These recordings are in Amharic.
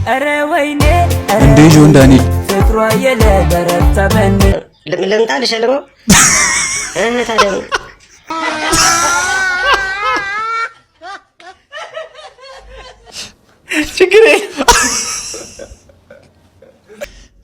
እንዴ ጆን ዳንኤል ለምን ታልሽ ለምን ታዲያ ችግር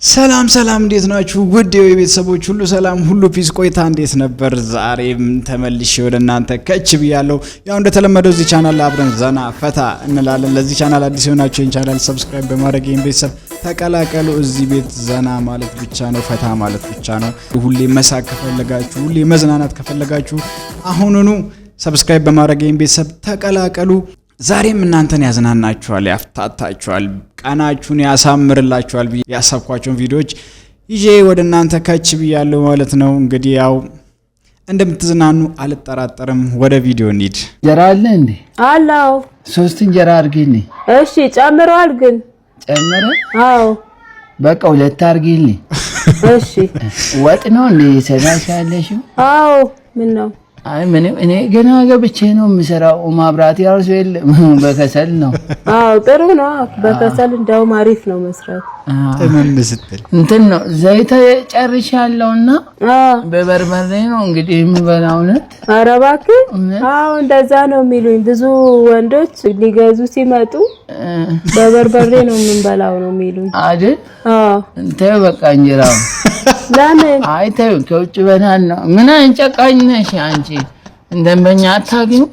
ሰላም ሰላም እንዴት ናችሁ? ውድ የቤተሰቦች ሁሉ ሰላም ሁሉ ፒስ ቆይታ እንዴት ነበር? ዛሬም ተመልሼ ወደናንተ ከች ብያለሁ። ያው እንደተለመደው እዚህ ቻናል አብረን ዘና ፈታ እንላለን። ለዚህ ቻናል አዲስ የሆናችሁ ይህን ቻናል ሰብስክራይብ በማድረግ ይህን ቤተሰብ ተቀላቀሉ። እዚህ ቤት ዘና ማለት ብቻ ነው፣ ፈታ ማለት ብቻ ነው። ሁሌ መሳቅ ከፈለጋችሁ፣ ሁሌ መዝናናት ከፈለጋችሁ አሁኑኑ ሰብስክራይብ በማድረግ ይህን ቤተሰብ ተቀላቀሉ። ዛሬም እናንተን ያዝናናችኋል፣ ያፍታታችኋል፣ ቀናችሁን ያሳምርላችኋል ብዬ ያሰብኳቸውን ቪዲዮዎች ይዤ ወደ እናንተ ከች ብያለሁ ማለት ነው። እንግዲህ ያው እንደምትዝናኑ አልጠራጠርም። ወደ ቪዲዮ እንሂድ። እንጀራ አለ እንዴ? አላው 3 እንጀራ አድርጊልኝ። እሺ ጨምሯል ግን? ጨመረ? አዎ በቃ 2 አድርጊልኝ። እሺ ወጥ ነው እንዴ ሰራሻለሽ? አዎ ምን ነው? አይ እኔ ገና ገብቼ ነው የምሰራው። ማብራት ያው ሲል በከሰል ነው። አዎ ጥሩ ነው። በከሰል እንደውም አሪፍ ነው መስራት። ተመምስትል እንትን ነው ዘይት ጨርሻለሁና በበርበሬ ነው እንግዲህ የምበላው ነው። ኧረ እባክህ አዎ እንደዛ ነው የሚሉኝ ብዙ ወንዶች ሊገዙ ሲመጡ በበርበሬ ነው የምንበላው ነው የሚሉኝ አይደል? አዎ እንተ በቃ እንጀራው ለምን አይተው ከውጭ በታን ነው። ምን አንጨቃኝ ነሽ አንቺ? እንደምበኛ አታግኝ።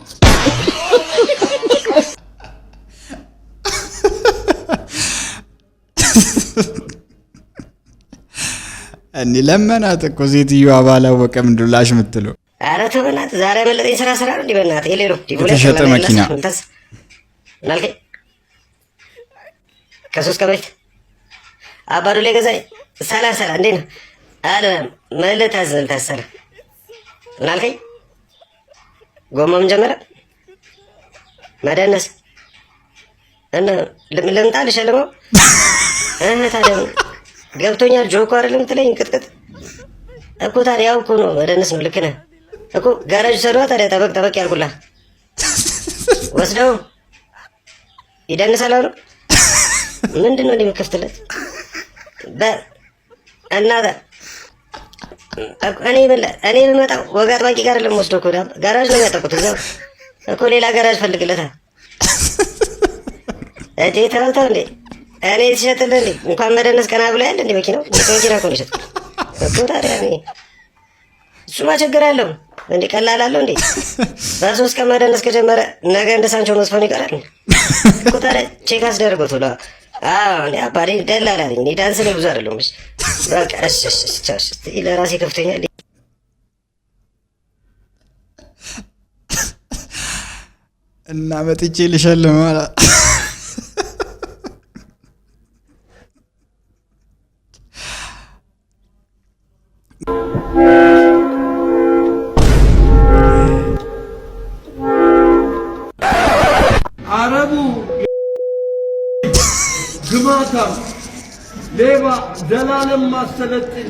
እኔ ለመናት እኮ ሴትዮዋ ባላወቀም ዱላሽ ምትለው። ኧረ ተው በእናትህ ዛሬ መለጠኝ ስራ ነው እንዴ? በእናትህ የሌሎ የተሸጠ መኪና ናልከኝ ከ3 ቀን በፊት አባዱ ላይ ገዛኝ። ሰላም እንዴት ነው? አረ ማለት አዘል ታሰረ ናልከኝ ጎማም ጀመረ መደነስ እና ለምን ታልሽ ለምን ታዲያ ገብቶኛል። ጆኮ አይደለም ትለኝ ቅጥቅጥ እኮ ታዲያ እኮ ነው መደነስ ነው። ልክ ነህ እኮ ጋራጅ ሰዷ ታዲያ ጠበቅ ያርጉላ ወስደው ይደንሳል። አሁን ምንድን ነው እንደሚከፍትለት እናታ እኔ የምመጣው ወግ አጥባቂ ጋር አይደለም ወስዶ እኮ ጋራጅ ነው የሚያጠቁት። እዛው እኮ ሌላ ጋራጅ ፈልግለታል። እዴ ተራውታው እንዴ እኔ ትሸጥልህ እንዴ? እንኳን መደነስ ቀና ብሎ ያለ እንዴ መኪናው መኪና እኮ ነው ይሸጥ እኮ ታዲያ እሱማ ችግር አለው እንዴ? ቀላል አለው እንዴ? በ3 ቀን መደነስ ከጀመረ ነገ እንደ ሳንቾ መስፈኑ ይቀራል እኮ ታዲያ ቼክ አስደርጎት ብሎ እንዴ አባሪ ደላላ ነኝ እኔ ዳንስ ላይ ብዙ አይደለም። በቃ እሺ ለራሴ ከፍተኛል እና መጥቼ ልሸልም ማለት አረቡ ግማታ ሌባ ዘላለም ማሰለጥን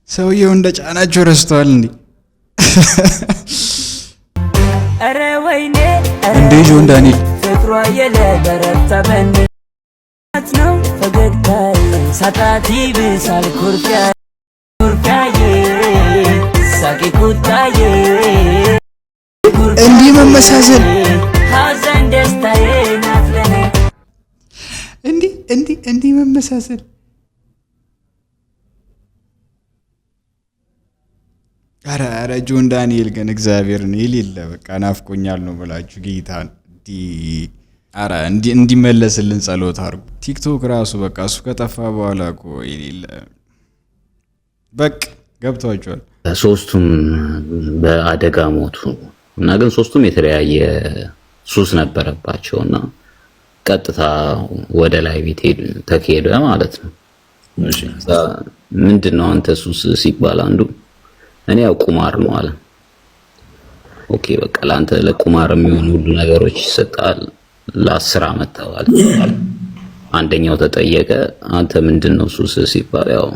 ሰውየው እንደ ጫናቸው ረስተዋል እንዴ? አረ ወይኔ እንዴ ጆን ዳንኤል ፍቅሯ የለበረታበን ነው ፈገግታዬ ሳጣት ይብሳል ኩርፊያዬ ሳቂ ቁጣዬ እንዲህ መመሳሰል ሐዘን ደስታዬ ናት ለኔ እንዲህ መመሳሰል አረ ጆን ዳንኤል ግን እግዚአብሔርን የሌለ በቃ ናፍቆኛል ነው ብላችሁ ጌታን አረ እንዲመለስልን ጸሎት አድርጉ። ቲክቶክ ራሱ በቃ እሱ ከጠፋ በኋላ እኮ የሌለ በቃ ገብቷቸዋል። ሶስቱም በአደጋ ሞቱ እና ግን ሶስቱም የተለያየ ሱስ ነበረባቸውና ቀጥታ ወደ ላይ ቤት ተከሄደ ማለት ነው። እሺ ምንድነው አንተ ሱስ ሲባል አንዱ እኔ ያው ቁማር ነው አለ። ኦኬ በቃ ላንተ ለቁማር የሚሆኑ ሁሉ ነገሮች ይሰጣል ለ10 አመት ተባለ። አንደኛው ተጠየቀ አንተ ምንድነው ሱስ ሲባል ያው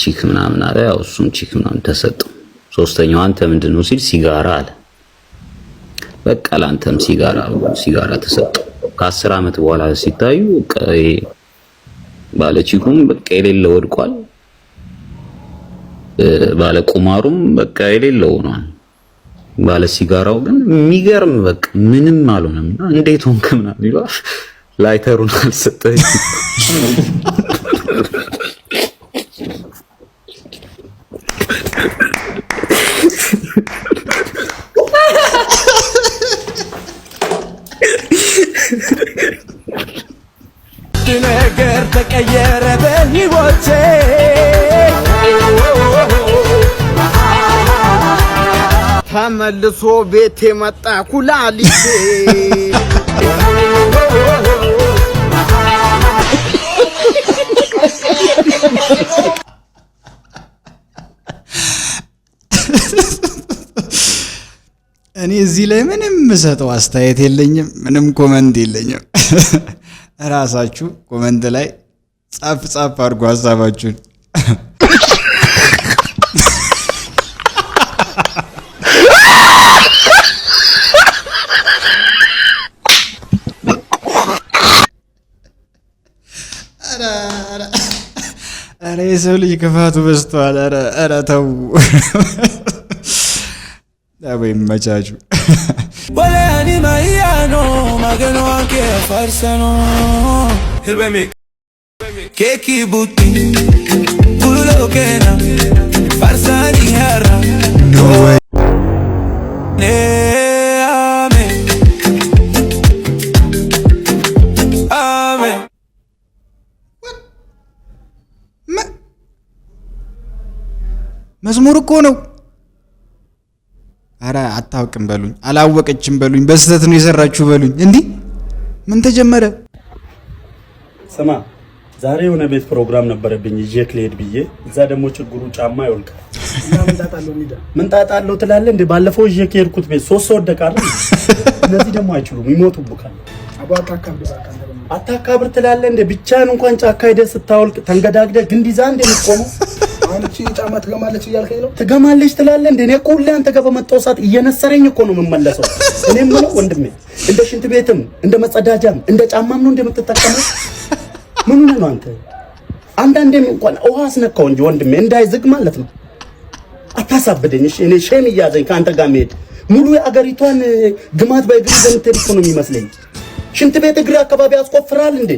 ቺክ ምናምን አለ። ያው እሱም ቺክ ምናምን ተሰጠው። ሶስተኛው አንተ ምንድነው ሲል ሲጋራ አለ። በቃ ላንተም ሲጋራ ተሰጠ። ከ10 ዓመት በኋላ ሲታዩ ባለቺኩም በቃ የሌለ ወድቋል። ባለ ቁማሩም በቃ የሌለው ሆኗል። ባለ ሲጋራው ግን የሚገርም በቃ ምንም አልሆነምና እንዴት ሆንክ ምናምን ይሏል። ላይተሩን አልሰጠኝ። ነገር ተቀየረ በህይወቴ ተመልሶ ቤቴ መጣ ኩላሊቴ እኔ እዚህ ላይ ምንም ሰጠው አስተያየት የለኝም፣ ምንም ኮመንት የለኝም። ራሳችሁ ኮመንት ላይ ጻፍ አድርጉ ሐሳባችሁን። አረ የሰው ልጅ ክፋቱ በዝቷል። አረ ተው አበይ መቻቹ ወለኒ ማያኖ ማገኖ አንኬ ፈርሰኖ ህልበሜ ኬኪ ቡቲ ኩሎ ከና ፈርሳኒ ያራ ኖ ወይ መዝሙር እኮ ነው። አረ አታውቅም በሉኝ፣ አላወቀችም በሉኝ፣ በስተት ነው የሰራችሁ በሉኝ። እንዴ ምን ተጀመረ? ስማ ዛሬ የሆነ ቤት ፕሮግራም ነበረብኝ ይዤክ ልሄድ ብዬ፣ እዛ ደግሞ ችግሩ ጫማ ይወልቃል እና ምን ጣጣለው ትላለህ እንዴ? ባለፈው ይዤክ ሄድኩት ቤት 3 ሰው ወደቃል። እነዚህ ደግሞ አይችሉም ይሞቱብካል። አታካብር ትላለህ እንዴ? ብቻህን እንኳን ጫካ ሄደህ ስታወልቅ ተንገዳግደህ ግንድ ይዛ እንደ የምትቆመው አሁን እቺ ጫማ ትገማለች እያልከኝ ነው? ትገማለች ትላለህ እንዴ? እኔ እኮ ሁሌ አንተ ጋር በመጣው ሰዓት እየነሰረኝ እኮ ነው የምመለሰው። እኔም ነው ወንድሜ፣ እንደ ሽንት ቤትም እንደ መጸዳጃም እንደ ጫማም ነው እንደምትጠቀመው። ምን ነው አንተ? አንዳንዴም እንኳን ውሃ አስነካው እንጂ ወንድሜ እንዳይዝግ ማለት ነው። አታሳብደኝ እሺ። እኔ ሼም እያዘኝ ከአንተ ጋር መሄድ ሙሉ የአገሪቷን ግማት በእግር ዘምተህ እኮ ነው የሚመስለኝ። ሽንት ቤት እግር አካባቢ አስቆፍራል እንዴ?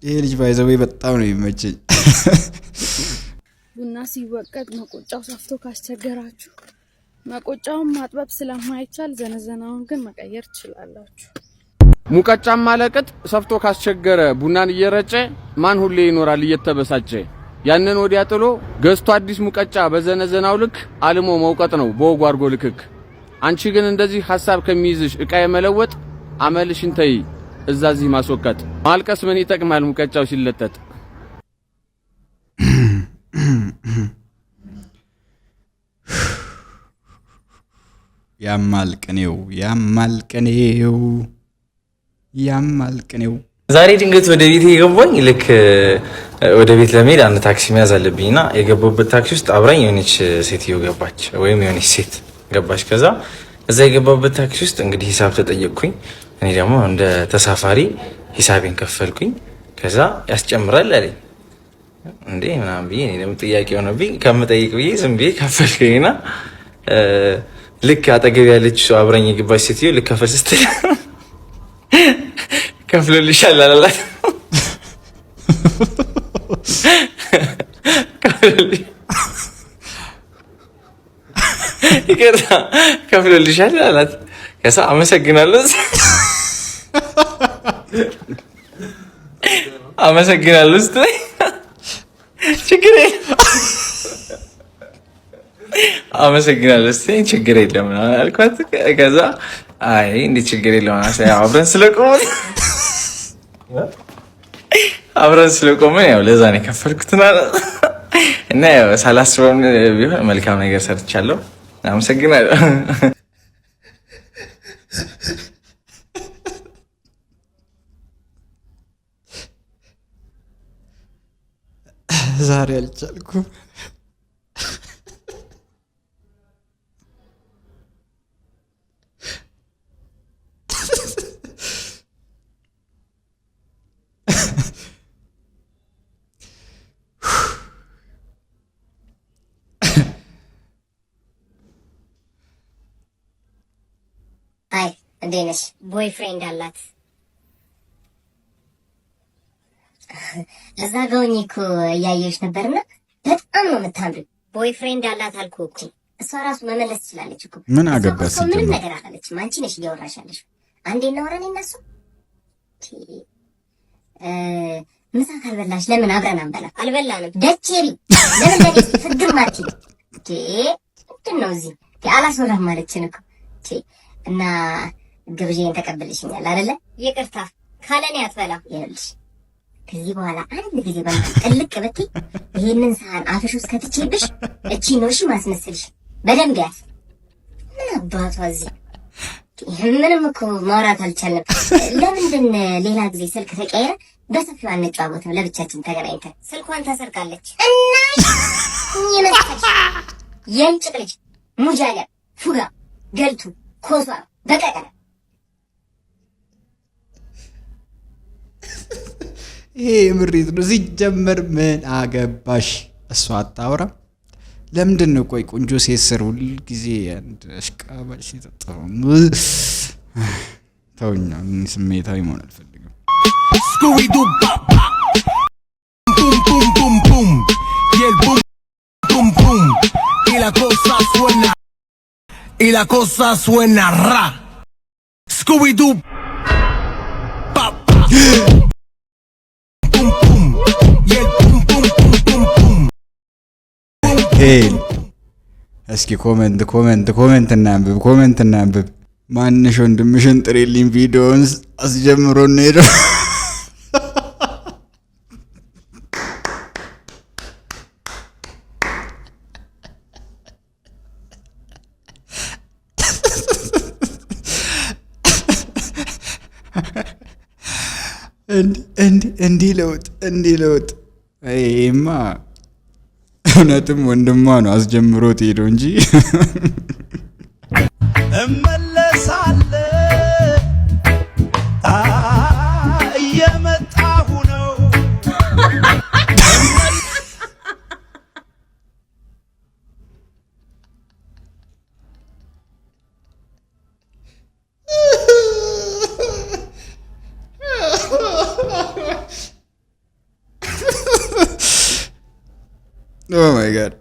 ይሄ ልጅ ባይዘው በጣም ነው የሚመቸኝ። ቡና ሲወቀጥ መቆጫው ሰፍቶ ካስቸገራችሁ መቆጫውን ማጥበብ ስለማይቻል ዘነዘናውን ግን መቀየር ትችላላችሁ። ሙቀጫም ማለቀጥ ሰፍቶ ካስቸገረ ቡናን እየረጨ ማን ሁሌ ይኖራል እየተበሳጨ። ያንን ወዲያ ጥሎ ገዝቶ አዲስ ሙቀጫ በዘነዘናው ልክ አልሞ መውቀጥ ነው በወጉ አርጎ ልክክ። አንቺ ግን እንደዚህ ሐሳብ ከሚይዝሽ ዕቃ የመለወጥ አመልሽን ተይ እዛዚህ ማስወቀጥ። ማልቀስ ምን ይጠቅማል ሙቀጫው ሲለጠጥ። ያማልቀኔው ዛሬ ድንገት ወደ ቤት የገባኝ ልክ ወደ ቤት ለመሄድ አንድ ታክሲ መያዝ አለብኝና የገባበት ታክሲ ውስጥ አብራኝ የሆነች ሴትዮ ገባች፣ ወይም የሆነች ሴት ገባች። ከዛ እዛ የገባበት ታክሲ ውስጥ እንግዲህ ሂሳብ ተጠየቅኩኝ። እኔ ደግሞ እንደ ተሳፋሪ ሂሳቤን ከፈልኩኝ። ከዛ ያስጨምራል አለኝ። እንዴ ምናምን ብዬ እኔ ደግሞ ጥያቄ ሆነብኝ ከምጠይቅ ብዬ ዝም ብዬ ከፈልኩኝና ልክ አጠገብ ያለች ሰው አብራኝ የገባች ሴትዮ ልክ ከፈል ስትል ከፍሎልሻል አላላት። ይቅርታ ከፍሎልሻል አላት። ከዛ አመሰግናለሁ ስትለኝ ችግር የለም አመሰግናለሁ ስትለኝ ችግር የለም አልኳት። ከዛ አይ እንዴ ችግር የለም አብረን ስለቆመን ያው ለዛ ነው የከፈልኩት እና ያው ሳላስበው ቢሆን መልካም ነገር ሰርቻለሁ። አመሰግናለሁ። ዛሬ አልቻልኩም። አይ እንዴት ነሽ? ቦይፍሬንድ አላት። እዛ ጋውኝ እኮ እያየሁሽ ነበርና በጣም ነው የምታምሪው። ቦይፍሬንድ አላት አልኩህ እኮ። እሷ ራሱ መመለስ ትችላለች እኮ። ምን አገባሽ? ምንም ነገር አላለችም። አንቺ ነሽ እያወራሽ ያለሽ። አንዴ እናወራን እነሱ ምሳ ካልበላሽ ለምን አብረን አንበላ? አልበላንም። ደቼሪ ለምን ለኔ ፍግር ማርቲ ምንድን ነው እዚህ አላስወራም ማለችን እኮ እና ግብዣን ተቀበልሽኛል አይደለ? ይቅርታ ካለኔ አትበላም። ይኸውልሽ ከዚህ በኋላ አንድ ጊዜ ጥልቅ ብትይ ይሄንን ሳህን አፍሽ ውስጥ ከትቼብሽ እቺ ነው እሺ ማስመሰልሽ በደንብ ያዝ። ምን አባቷ እዚህ ምንም እኮ ማውራት አልቻለም። ለምንድን ሌላ ጊዜ ስልክ ተቀየረ በሰፊው አንጫወትም? ለብቻችን ተገናኝተን ስልኳን ታሰርቃለች እና ይመስልሽ የእንጭቅ ልጅ ሙጃለ ፉጋ ገልቱ ኮሷ በቀቀለ ይሄ ምሪት ነው ሲጀመር። ምን አገባሽ? እሷ አታወራም። ለምንድን ነው ቆይ ቆንጆ ሴት ስር ሁሉ ጊዜ አንድ አሽቃባጭ ሲጠጣው ተውኛ። ስሜታዊ መሆን አልፈልግም። ስኩቢዱ ቡም ቡም ቡም ቡም የል ቡም ቡም ቡም y la cosa suena ra. Scooby-Doo pop pum pum y el pum pum pum pum pum. እስኪ ኮሜንት እናንብብ። ማንሽ ወንድምሽን ጥሪልኝ ቪዲዮውን አስጀምሮ ነው ሄደው እንዲህ ለውጥ ይሄማ እውነትም ወንድሟ ነው አስጀምሮት ሄደው እንጂ እመለሳለሁ እየመጣሁ ነው። ኦ ማይ ጋድ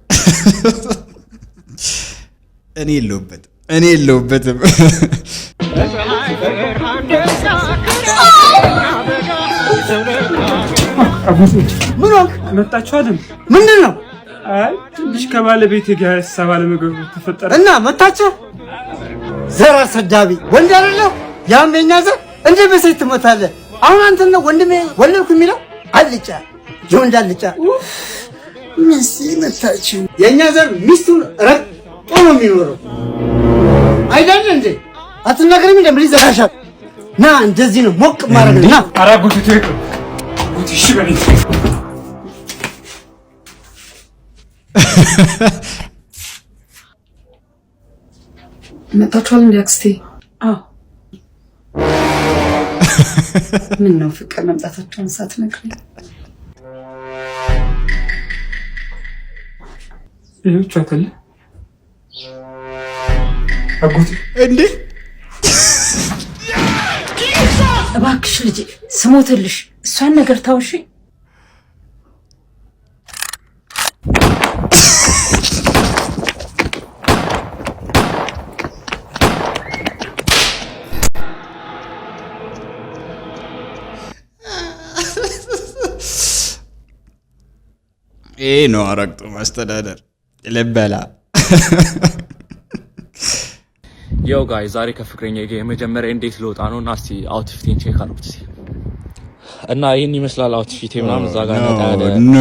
እኔ የለሁበትም። ምን መጣችሁ አይደል? ምንድን ነው? አይ ትንሽ ከባለቤቴ ጋር ሀሳብ አለመግባባት ተፈጠረ እና መታችሁ። ዘር አሰዳቢ ወንድ አይደለሁ። ያም የኛ ዘር እንደ በሴት ትሞታለህ። አሁን አንተ ነው ወንድሜ ወለድኩ የሚለው አልጫ ጆንዳ አልጫ ሚስት መታችሁ። የኛ ዘር ሚስቱን ረግጦ ነው የሚኖረው አይደል እንዴ? አትናገርም እንዴ? ምን ይዘራሻል? ና እንደዚህ ነው ሞቅ ማረግ ና አራጉት ትክ ጉት እሺ በኔ መጣችኋል እንዴ አክስቴ? አዎ። ምን ነው ፍቅር መምጣታችሁን ሳትነግሪኝ? ይሁን አከለ አጉት እንዴ እባክሽ ልጄ ስሞትልሽ እሷን ነገር ታውሺ። ይሄ ነው አረግጦ ማስተዳደር ለበላ ያው ጋይ ዛሬ ከፍቅረኛ ጋር የመጀመሪያ እንዴት ልወጣ ነው እና እስቲ አውትፊቴን ቼክ አድርጉት እና ይሄን ይመስላል አውትፊቴ ምናምን እዛ ጋር ታዲያ ኖ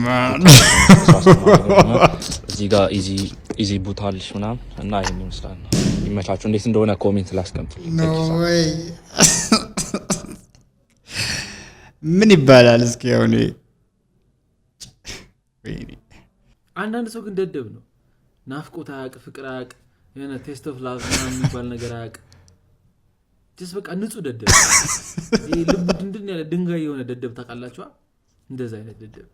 ማን እዚህ ጋር ኢዚ ቡታልሽ ምናምን እና ይሄን ይመስላል። ይመቻችሁ። እንዴት እንደሆነ ኮሜንት ላስቀምጡልኝ። ኖ ወይ ምን ይባላል እስኪ አሁን አንዳንድ ሰው ግን ደደብ ነው ናፍቆት አያቅ ፍቅር አያቅ የሆነ ቴስት ኦፍ ላቭ ምናምን የሚባል ነገር አያቅ ጀስ በቃ ንጹህ ደደብ ይሄ ልቡ ድንድን ያለ ድንጋይ የሆነ ደደብ ታውቃላችሁ እንደዛ አይነት ደደብ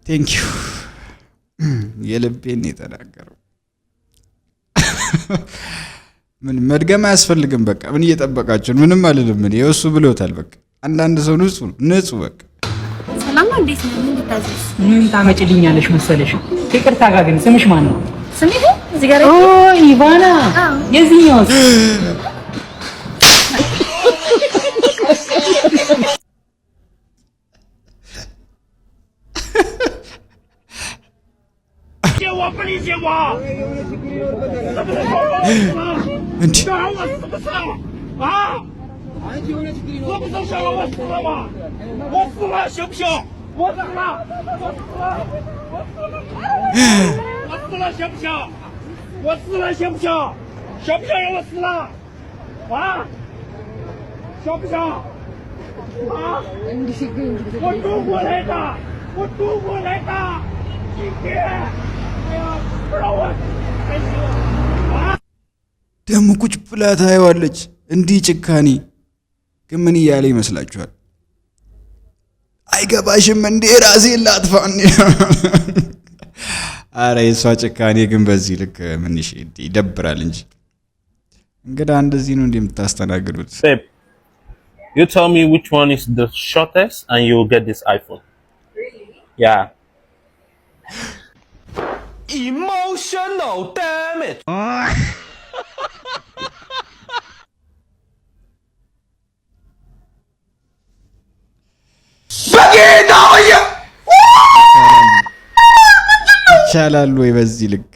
ቴንክ ዩ የልቤን የተናገረው ምን መድገም አያስፈልግም በቃ ምን እየጠበቃችሁ ምንም አልልም ምን የሱ ብሎታል በቃ አንዳንድ ሰው ንጹህ በቃ ሰላም ነው እንዴት ነው ምን ታዘዝ ምን ታመጭልኛለሽ መሰለሽ ይቅርታ ጋር ግን ስምሽ ማን ነው ስሜ እዚህ ጋር ኦ ኢቫና የዚህኛው我不理解我，እንዴ啊！我不都想了我死了吗？我死了行不行？我死了，我死了行不行？我死了行不行？行不行让我死了？啊？行不行？啊？我中国来的，我中国来的，今天。ደሞ ቁጭ ብላ ታየዋለች እንዲህ ጭካኔ ግን ምን እያለ ይመስላችኋል አይገባሽም እንዴ ራሴን ላጥፋን አረ የሷ ጭካኔ ግን በዚህ ልክ ምን ይደብራል እንጂ እንግዳ እንደዚህ ነው እንደምታስተናግዱት You tell me which one is the shortest and you will get this iPhone. Really? Yeah. Emotional damage. ይቻላል ወይ በዚህ ልክ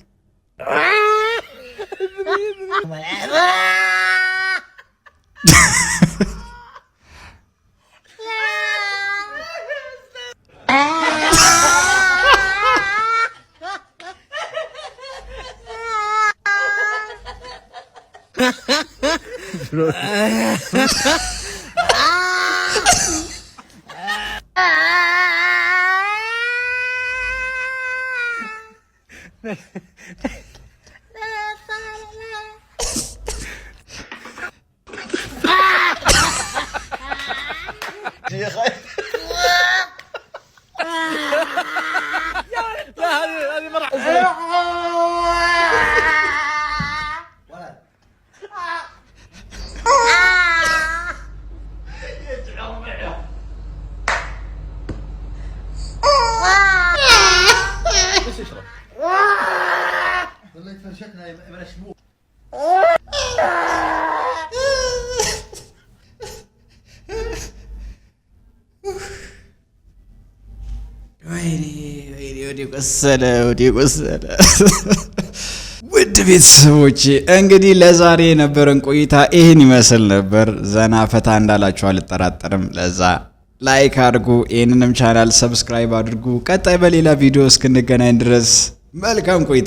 ወዲ ቆሰለ ውድ ቤተሰቦቼ እንግዲህ ለዛሬ የነበረን ቆይታ ይሄን ይመስል ነበር ዘና ፈታ እንዳላችሁ አልጠራጠርም ለዛ ላይክ አድርጉ ይሄንንም ቻናል ሰብስክራይብ አድርጉ ቀጣይ በሌላ ቪዲዮ እስክንገናኝ ድረስ መልካም ቆይታ